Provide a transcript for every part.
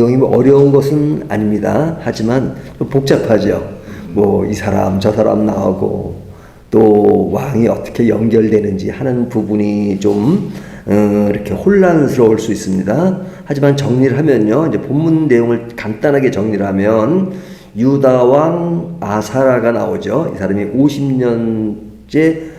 내용이 뭐 어려운 것은 아닙니다. 하지만 좀 복잡하죠. 뭐 이 사람 저 사람 나오고 또 왕이 어떻게 연결되는지 하는 부분이 좀 이렇게 혼란스러울 수 있습니다. 하지만 정리를 하면요, 이제 본문 내용을 간단하게 정리를 하면 유다 왕 아사라가 나오죠. 이 사람이 50년째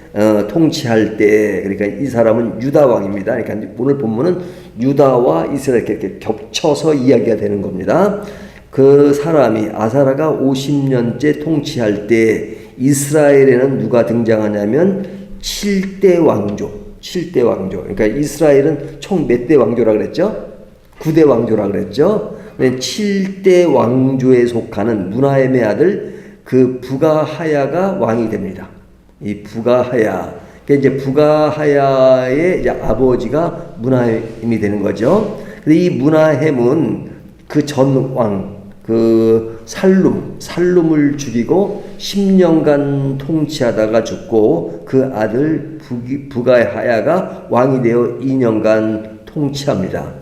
통치할 때, 그러니까 이 사람은 유다 왕입니다. 그러니까 오늘 본문은 유다와 이스라엘 이렇게 겹쳐서 이야기가 되는 겁니다. 그 사람이 아사라가 50년째 통치할 때 이스라엘에는 누가 등장하냐면 7대 왕조. 7대 왕조. 그러니까 이스라엘은 총 몇 대 왕조라 그랬죠? 9대 왕조라 그랬죠? 7대 왕조에 속하는 문하엠의 아들 그 부가하야가 왕이 됩니다. 이 부가하야. 그러니까 이제 부가하야의 이제 아버지가 문하엠이 되는 거죠. 근데 이 문하엠은 그 전 왕, 그 살룸을 죽이고 10년간 통치하다가 죽고 그 아들 부가하야가 왕이 되어 2년간 통치합니다.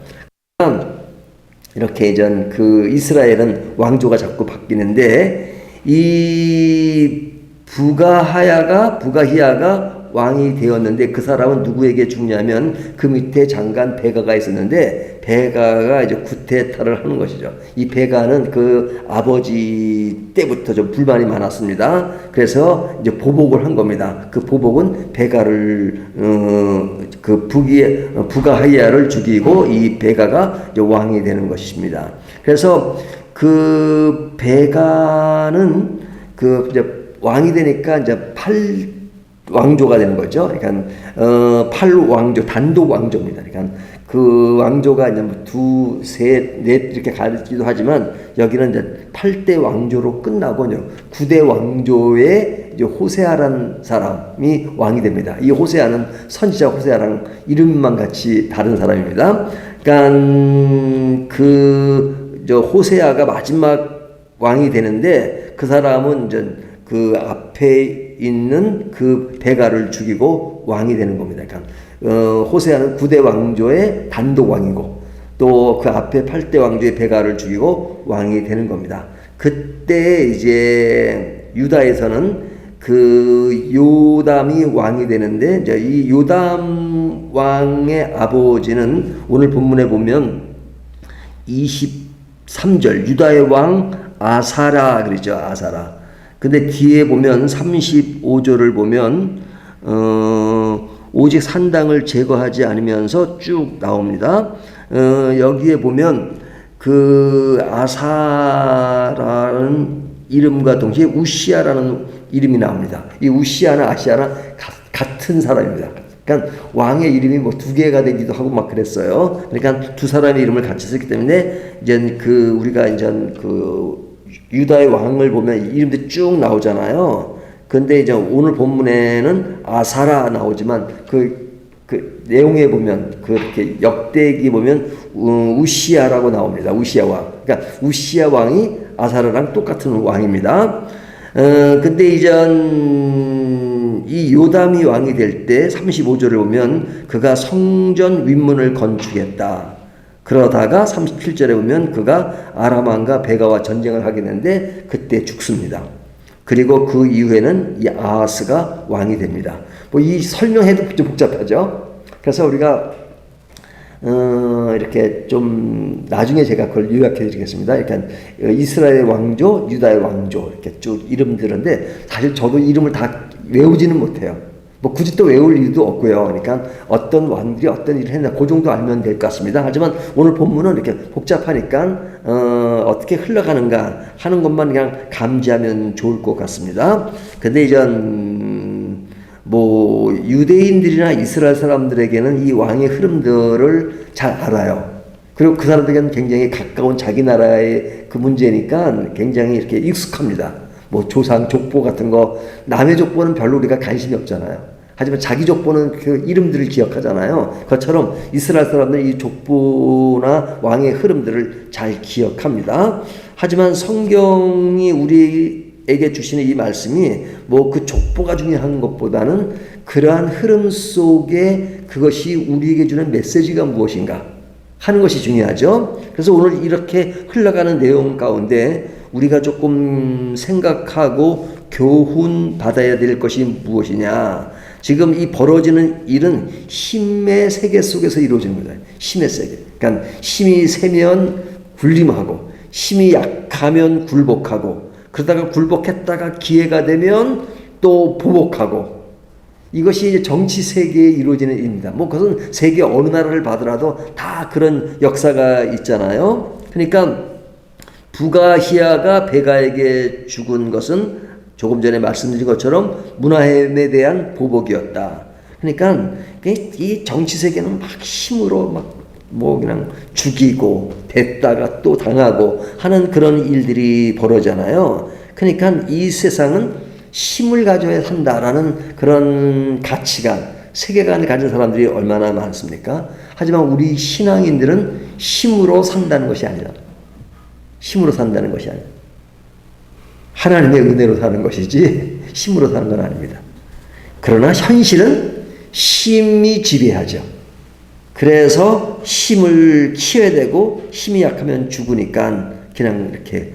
이렇게 전 그 이스라엘은 왕조가 자꾸 바뀌는데 이 부가히야가 왕이 되었는데 그 사람은 누구에게 죽냐면 그 밑에 장관 베가가 있었는데 베가가 이제 구테타를 하는 것이죠. 이 베가는 그 아버지 때부터 좀 불만이 많았습니다. 그래서 이제 보복을 한 겁니다. 그 보복은 베가를 그 부가히야를 죽이고 이 베가가 이제 왕이 되는 것입니다. 그래서 그 베가는 그 이제 왕이 되니까 이제 8왕조가 되는 거죠. 그러니까 8왕조 단독 왕조입니다. 그러니까 그 왕조가 이제 뭐 2, 3, 4 이렇게 가르치기도 하지만 여기는 이제 8대 왕조로 끝나고 9대 왕조의 이제 호세아라는 사람이 왕이 됩니다. 이 호세아는 선지자 호세아랑 이름만 같이 다른 사람입니다. 그러니까 저 호세아가 마지막 왕이 되는데 그 사람은 이제 그 앞에 있는 그 베가를 죽이고 왕이 되는 겁니다. 그러니까 호세아는 9대 왕조의 단독 왕이고 또 그 앞에 8대 왕조의 베가를 죽이고 왕이 되는 겁니다. 그때 이제 유다에서는 그 요담이 왕이 되는데 이제 이 요담 왕의 아버지는 오늘 본문에 보면 23절 유다의 왕 아사라 그러죠. 아사라. 근데 뒤에 보면 35절을 보면 오직 산당을 제거하지 않으면서 쭉 나옵니다. 여기에 보면 그 아사라는 이름과 동시에 우시아라는 이름이 나옵니다. 이 우시아나 아시아나 같은 사람입니다. 그러니까 왕의 이름이 뭐 2개가 되기도 하고 막 그랬어요. 그러니까 두 사람의 이름을 같이 썼기 때문에 이제 그 우리가 이제 그 유다의 왕을 보면 이름도 쭉 나오잖아요. 근데 이제 오늘 본문에는 아사라 나오지만 그 내용에 보면 그렇게 역대기 보면 우시아라고 나옵니다. 우시아 왕. 그러니까 우시아 왕이 아사라랑 똑같은 왕입니다. 근데 이전 이 요담이 왕이 될 때 35절을 보면 그가 성전 윗문을 건축했다. 그러다가 37절에 보면 그가 아람 왕과 베가와 전쟁을 하게 되는데 그때 죽습니다. 그리고 그 이후에는 이 아하스가 왕이 됩니다. 뭐 이 설명해도 좀 복잡하죠. 그래서 우리가 이렇게 좀 나중에 제가 그걸 요약해 드리겠습니다. 그러니까 이스라엘 왕조, 유다의 왕조 이렇게 쭉 이름들인데 사실 저도 이름을 다 외우지는 못해요. 뭐 굳이 또 외울 일도 없고요. 그러니까 어떤 왕들이 어떤 일을 했나 그 정도 알면 될 것 같습니다. 하지만 오늘 본문은 이렇게 복잡하니까 어떻게 흘러가는가 하는 것만 그냥 감지하면 좋을 것 같습니다. 근데 이전 뭐 유대인들이나 이스라엘 사람들에게는 이 왕의 흐름들을 잘 알아요. 그리고 그 사람들에게는 굉장히 가까운 자기 나라의 그 문제니까 굉장히 이렇게 익숙합니다. 뭐 조상 족보 같은 거 남의 족보는 별로 우리가 관심이 없잖아요. 하지만 자기 족보는 그 이름들을 기억하잖아요. 그것처럼 이스라엘 사람들은 이 족보나 왕의 흐름들을 잘 기억합니다. 하지만 성경이 우리에게 주시는 이 말씀이 뭐 그 족보가 중요한 것보다는 그러한 흐름 속에 그것이 우리에게 주는 메시지가 무엇인가 하는 것이 중요하죠. 그래서 오늘 이렇게 흘러가는 내용 가운데 우리가 조금 생각하고 교훈 받아야 될 것이 무엇이냐. 지금 이 벌어지는 일은 힘의 세계 속에서 이루어지는 거예요. 힘의 세계. 그러니까 힘이 세면 군림하고 힘이 약하면 굴복하고 그러다가 굴복했다가 기회가 되면 또 보복하고 이것이 이제 정치 세계에 이루어지는 일입니다. 뭐 그것은 세계 어느 나라를 봐더라도 다 그런 역사가 있잖아요. 그러니까 부가히야가 베가에게 죽은 것은 조금 전에 말씀드린 것처럼 문하햄에 대한 보복이었다. 그러니까 이 정치 세계는 막 힘으로 막 뭐 그냥 죽이고 됐다가 또 당하고 하는 그런 일들이 벌어지잖아요. 그러니까 이 세상은 힘을 가져야 산다라는 그런 가치관, 세계관을 가진 사람들이 얼마나 많습니까? 하지만 우리 신앙인들은 힘으로 산다는 것이 아니라 힘으로 산다는 것이 아니라 하나님의 은혜로 사는 것이지 힘으로 사는 건 아닙니다. 그러나 현실은 힘이 지배하죠. 그래서 힘을 키워야 되고 힘이 약하면 죽으니까 그냥 이렇게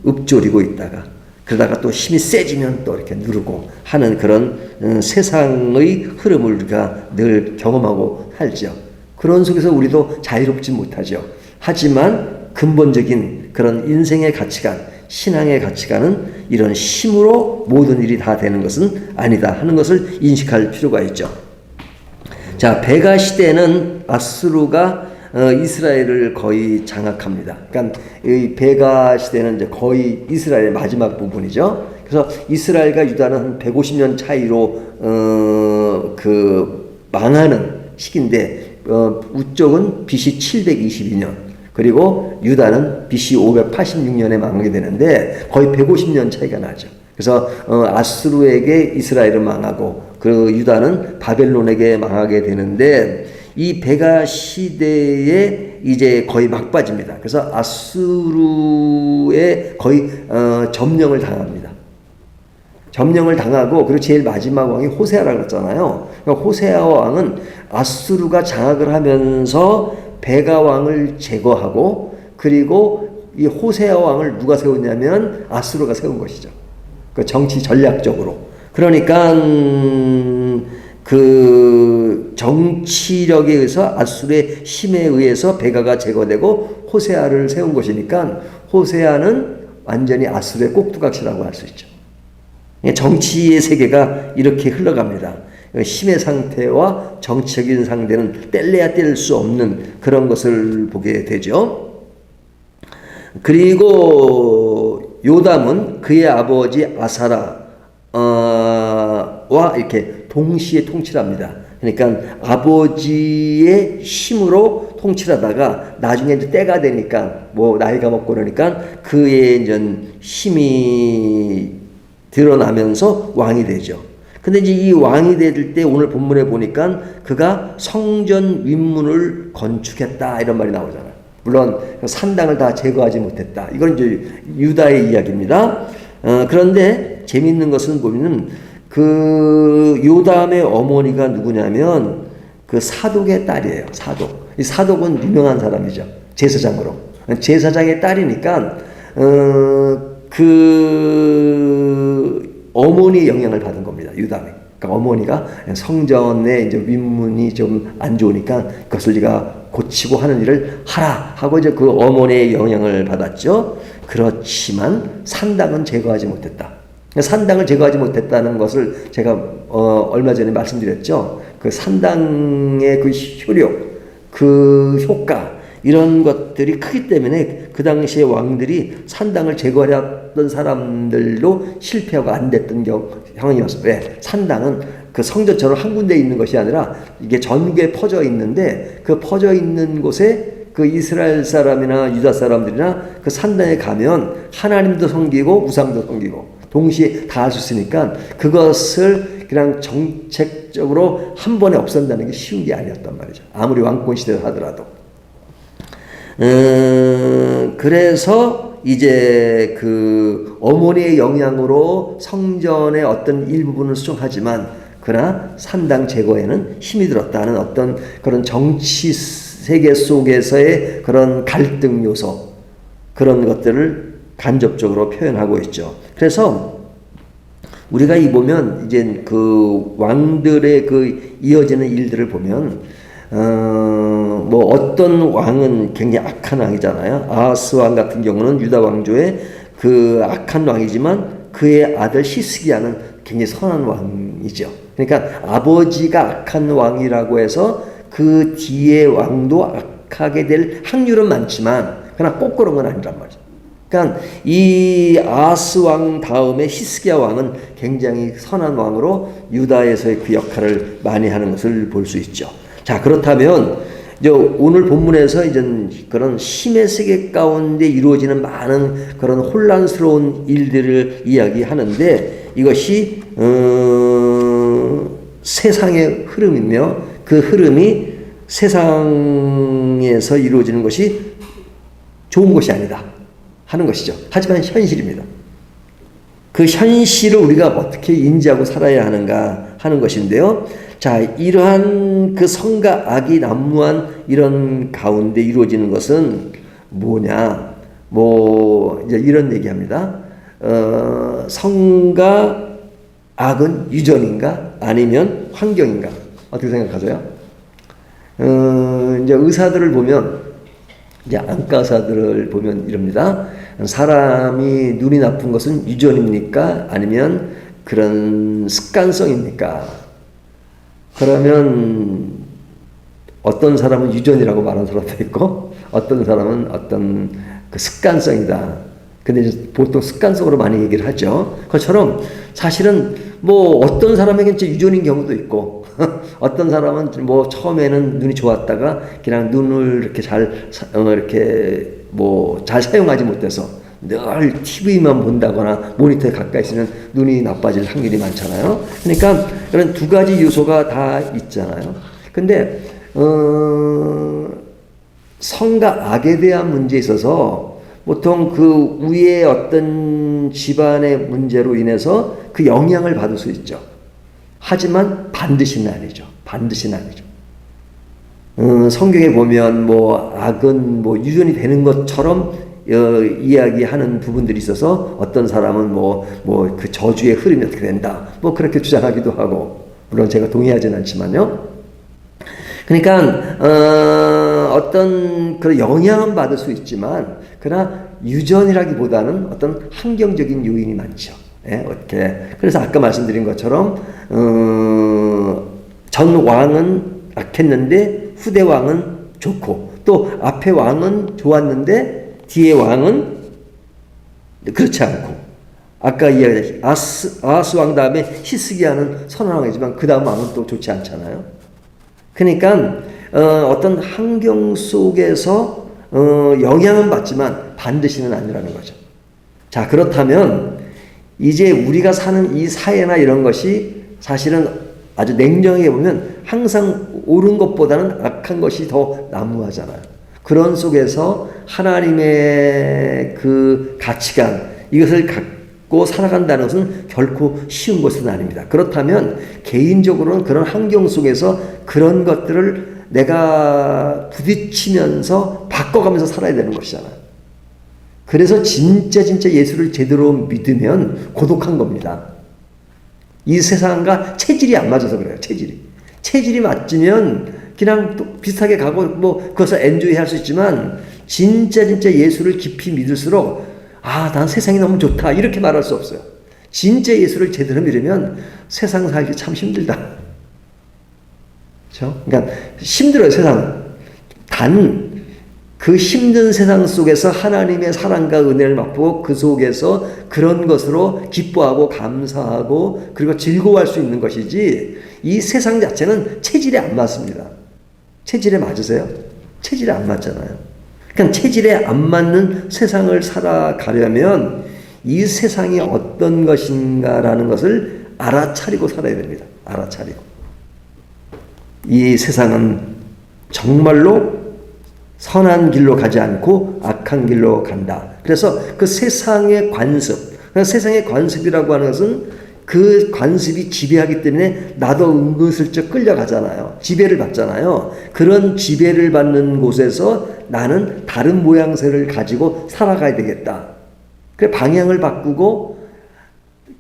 읊조리고 있다가 그러다가 또 힘이 세지면 또 이렇게 누르고 하는 그런 세상의 흐름을 우리가 늘 경험하고 살죠. 그런 속에서 우리도 자유롭지 못하죠. 하지만 근본적인 그런 인생의 가치관, 신앙의 가치관은 이런 힘으로 모든 일이 다 되는 것은 아니다 하는 것을 인식할 필요가 있죠. 자, 베가 시대는 아수르가 이스라엘을 거의 장악합니다. 그러니까 이 베가 시대는 이제 거의 이스라엘의 마지막 부분이죠. 그래서 이스라엘과 유다는 한 150년 차이로 망하는 시기인데 우쪽은 BC 722년 그리고 유다는 BC 586년에 망하게 되는데 거의 150년 차이가 나죠. 그래서 아수르에게 이스라엘은 망하고 그 유다는 바벨론에게 망하게 되는데 이 베가 시대에 이제 거의 막바지입니다. 그래서 아수르에 거의 점령을 당합니다. 점령을 당하고 그리고 제일 마지막 왕이 호세아라고 그랬잖아요. 그러니까 호세아 왕은 아수르가 장악을 하면서 베가 왕을 제거하고 그리고 이 호세아 왕을 누가 세웠냐면 아수르가 세운 것이죠. 그 정치 전략적으로. 그러니까 그 정치력에 의해서 아수르의 힘에 의해서 베가가 제거되고 호세아를 세운 것이니까 호세아는 완전히 아수르의 꼭두각시라고 할 수 있죠. 정치의 세계가 이렇게 흘러갑니다. 힘의 상태와 정치적인 상태는 뗄래야 뗄 수 없는 그런 것을 보게 되죠. 그리고 요담은 그의 아버지 아사라와 이렇게 동시에 통치를 합니다. 그러니까 아버지의 힘으로 통치를 하다가 나중에 이제 때가 되니까 뭐 나이가 먹고 그러니까 그의 이제 힘이 드러나면서 왕이 되죠. 근데 이제 이 왕이 될 때 오늘 본문에 보니까 그가 성전 윗문을 건축했다 이런 말이 나오잖아요. 물론 산당을 다 제거하지 못했다. 이건 이제 유다의 이야기입니다. 그런데 재미있는 것은 보면은 그 요담의 어머니가 누구냐면 그 사독의 딸이에요. 사독. 이 사독은 유명한 사람이죠. 제사장으로. 제사장의 딸이니까 그 어머니의 영향을 받은 겁니다. 유담이. 그러니까 어머니가 성전의 이제 윗문이 좀 안 좋으니까 그것을 네가 고치고 하는 일을 하라 하고 이제 그 어머니의 영향을 받았죠. 그렇지만 산당은 제거하지 못했다. 산당을 제거하지 못했다는 것을 제가 얼마 전에 말씀드렸죠. 그 산당의 그 효력, 그 효과 이런 것들이 크기 때문에 그 당시에 왕들이 산당을 제거하려던 사람들도 실패하고 안 됐던 상황이었어요. 왜? 산당은 그 성전처럼 한 군데 있는 것이 아니라 이게 전국에 퍼져 있는데 그 퍼져 있는 곳에 그 이스라엘 사람이나 유다 사람들이나 그 산당에 가면 하나님도 섬기고 우상도 섬기고 동시에 다 할 수 있으니까 그것을 그냥 정책적으로 한 번에 없앤다는 게 쉬운 게 아니었단 말이죠. 아무리 왕권 시대를 하더라도. 그래서 이제 그 어머니의 영향으로 성전의 어떤 일부분을 수정하지만 그러나 산당 제거에는 힘이 들었다는 어떤 그런 정치 세계 속에서의 그런 갈등 요소, 그런 것들을 간접적으로 표현하고 있죠. 그래서 우리가 이 보면 이제 그 왕들의 그 이어지는 일들을 보면 뭐 어떤 왕은 굉장히 악한 왕이잖아요. 아하스 왕 같은 경우는 유다 왕조의 그 악한 왕이지만 그의 아들 히스기야는 굉장히 선한 왕이죠. 그러니까 아버지가 악한 왕이라고 해서 그 뒤에 왕도 악하게 될 확률은 많지만 그러나 꼭 그런 건 아니란 말이죠. 그러니까 이 아하스 왕 다음에 히스기야 왕은 굉장히 선한 왕으로 유다에서의 그 역할을 많이 하는 것을 볼 수 있죠. 자, 그렇다면 이제 오늘 본문에서 이제 그런 힘의 세계 가운데 이루어지는 많은 그런 혼란스러운 일들을 이야기하는데 이것이 세상의 흐름이며 그 흐름이 세상에서 이루어지는 것이 좋은 것이 아니다 하는 것이죠. 하지만 현실입니다. 그 현실을 우리가 어떻게 인지하고 살아야 하는가 하는 것인데요. 자, 이러한 그 성과 악이 난무한 이런 가운데 이루어지는 것은 뭐냐? 뭐 이제 이런 얘기합니다. 성과 악은 유전인가 아니면 환경인가? 어떻게 생각하세요? 이제 의사들을 보면 이제 안과 의사들을 보면 이럽니다. 사람이 눈이 나쁜 것은 유전입니까? 아니면 그런 습관성입니까? 그러면 어떤 사람은 유전이라고 말하는 사람도 있고 어떤 사람은 어떤 그 습관성이다. 근데 이제 보통 습관성으로 많이 얘기를 하죠. 그것처럼 사실은 뭐 어떤 사람에게는 유전인 경우도 있고 어떤 사람은 뭐 처음에는 눈이 좋았다가 그냥 눈을 이렇게 이렇게 뭐 잘 사용하지 못해서 늘 TV만 본다거나 모니터에 가까이 있으면 눈이 나빠질 확률이 많잖아요. 그러니까 이런 두 가지 요소가 다 있잖아요. 근데 성과 악에 대한 문제에 있어서 보통 그 위에 어떤 집안의 문제로 인해서 그 영향을 받을 수 있죠. 하지만 반드시는 아니죠. 반드시는 아니죠. 성경에 보면 뭐 악은 뭐 유전이 되는 것처럼 이야기하는 부분들이 있어서 어떤 사람은 뭐 그 저주의 흐름이 어떻게 된다. 뭐 그렇게 주장하기도 하고 물론 제가 동의하지는 않지만요. 그러니까 어떤 그런 영향은 받을 수 있지만 그러나 유전이라기보다는 어떤 환경적인 요인이 많죠. 예, 어떻게 그래서 아까 말씀드린 것처럼 전 왕은 악했는데 후대 왕은 좋고 또 앞에 왕은 좋았는데 뒤에 왕은 그렇지 않고 아까 이야기했듯이 아하스 왕 다음에 히스기야는 선한 왕이지만 그 다음 왕은 또 좋지 않잖아요. 그러니까 어떤 환경 속에서 영향은 받지만 반드시는 아니라는 거죠. 자, 그렇다면 이제 우리가 사는 이 사회나 이런 것이 사실은 아주 냉정하게 보면 항상 옳은 것보다는 악한 것이 더 난무하잖아요. 그런 속에서 하나님의 그 가치관 이것을 갖고 살아간다는 것은 결코 쉬운 것은 아닙니다. 그렇다면 개인적으로는 그런 환경 속에서 그런 것들을 내가 부딪히면서 바꿔가면서 살아야 되는 것이잖아요. 그래서 진짜 예수를 제대로 믿으면 고독한 겁니다. 이 세상과 체질이 안 맞아서 그래요. 체질이 맞으면 그냥 또 비슷하게 가고 뭐 그것을 엔조이 할 수 있지만 진짜 예수를 깊이 믿을수록 난 세상이 너무 좋다 이렇게 말할 수 없어요. 진짜 예수를 제대로 믿으면 세상 살기 참 힘들다. 그렇죠? 그러니까 힘들어요, 세상은. 단 그 힘든 세상 속에서 하나님의 사랑과 은혜를 맛보고 그 속에서 그런 것으로 기뻐하고 감사하고 그리고 즐거워할 수 있는 것이지 이 세상 자체는 체질에 안 맞습니다. 체질에 맞으세요? 체질에 안 맞잖아요. 그러니까 체질에 안 맞는 세상을 살아가려면 이 세상이 어떤 것인가라는 것을 알아차리고 살아야 됩니다. 알아차리고. 이 세상은 정말로 선한 길로 가지 않고 악한 길로 간다. 그래서 그 세상의 관습, 세상의 관습이라고 하는 것은 그 관습이 지배하기 때문에 나도 은근슬쩍 끌려가잖아요. 지배를 받잖아요. 그런 지배를 받는 곳에서 나는 다른 모양새를 가지고 살아가야 되겠다. 그래 방향을 바꾸고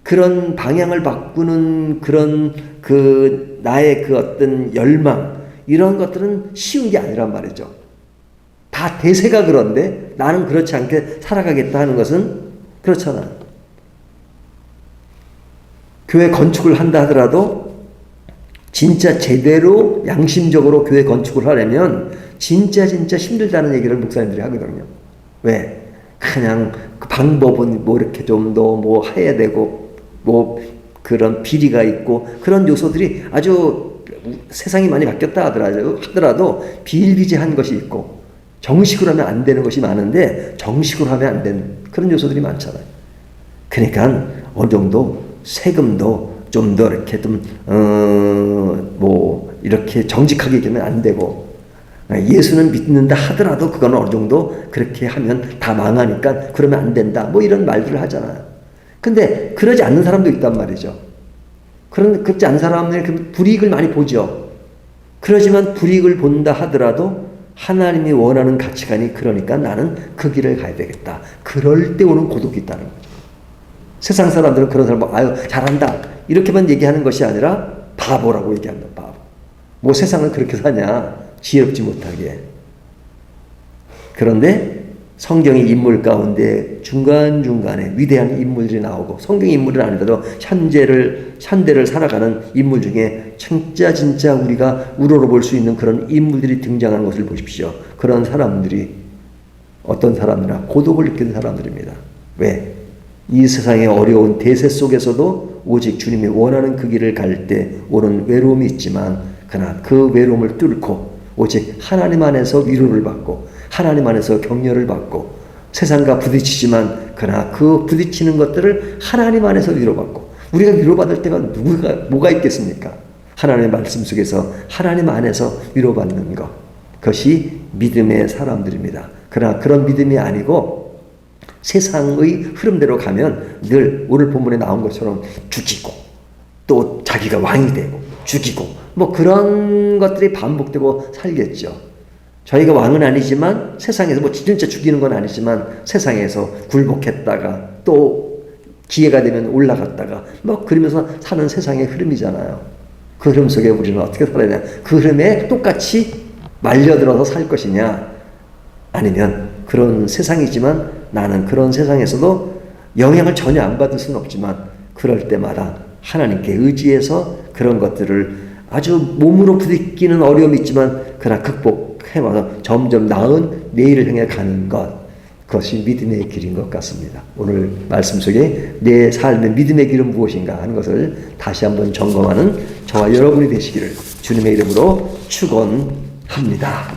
그런 방향을 바꾸는 그런 그 나의 그 어떤 열망 이런 것들은 쉬운 게 아니란 말이죠. 다 대세가 그런데 나는 그렇지 않게 살아가겠다 하는 것은 그렇잖아. 교회 건축을 한다 하더라도 진짜 제대로 양심적으로 교회 건축을 하려면 진짜 힘들다는 얘기를 목사님들이 하거든요. 왜? 그냥 그 방법은 뭐 이렇게 좀 더 뭐 해야 되고 뭐 그런 비리가 있고 그런 요소들이 아주 세상이 많이 바뀌었다 하더라도 비일비재한 것이 있고 정식으로 하면 안 되는 것이 많은데 정식으로 하면 안 되는 그런 요소들이 많잖아요. 그러니까 어느 정도 세금도 좀 더 이렇게 뭐 이렇게 정직하게 얘기하면 안 되고 예수는 믿는다 하더라도 그건 어느 정도 그렇게 하면 다 망하니까 그러면 안 된다 뭐 이런 말들을 하잖아요. 근데 그러지 않는 사람도 있단 말이죠. 그렇지 않은 사람은 불이익을 많이 보죠. 그러지만 불이익을 본다 하더라도 하나님이 원하는 가치관이 그러니까 나는 그 길을 가야 되겠다. 그럴 때 오는 고독이 있다는 거죠. 세상 사람들은 그런 사람 아유 잘한다 이렇게만 얘기하는 것이 아니라 바보라고 얘기한다. 바보. 뭐 세상은 그렇게 사냐 지혜롭지 못하게. 그런데 성경의 인물 가운데 중간중간에 위대한 인물들이 나오고 성경 인물은 아니더라도 현대를 살아가는 인물 중에 진짜 우리가 우러러볼 수 있는 그런 인물들이 등장하는 것을 보십시오. 그런 사람들이 어떤 사람이나 고독을 느끼는 사람들입니다. 왜? 이 세상의 어려운 대세 속에서도 오직 주님이 원하는 그 길을 갈 때 오는 외로움이 있지만 그러나 그 외로움을 뚫고 오직 하나님 안에서 위로를 받고 하나님 안에서 격려를 받고 세상과 부딪히지만 그러나 그 부딪히는 것들을 하나님 안에서 위로받고 우리가 위로받을 때가 뭐가 있겠습니까? 하나님의 말씀 속에서 하나님 안에서 위로받는 것 그것이 믿음의 사람들입니다. 그러나 그런 믿음이 아니고 세상의 흐름대로 가면 늘 오늘 본문에 나온 것처럼 죽이고 또 자기가 왕이 되고 죽이고 뭐 그런 것들이 반복되고 살겠죠. 저희가 왕은 아니지만 세상에서 뭐 진짜 죽이는 건 아니지만 세상에서 굴복했다가 또 기회가 되면 올라갔다가 뭐 그러면서 사는 세상의 흐름이잖아요. 그 흐름 속에 우리는 어떻게 살아야 되냐. 그 흐름에 똑같이 말려들어서 살 것이냐 아니면 그런 세상이지만 나는 그런 세상에서도 영향을 전혀 안 받을 수는 없지만 그럴 때마다 하나님께 의지해서 그런 것들을 아주 몸으로 부딪히는 어려움이 있지만 그러나 극복해와서 점점 나은 내일을 향해 가는 것 그것이 믿음의 길인 것 같습니다. 오늘 말씀 속에 내 삶의 믿음의 길은 무엇인가 하는 것을 다시 한번 점검하는 저와 여러분이 되시기를 주님의 이름으로 축원합니다.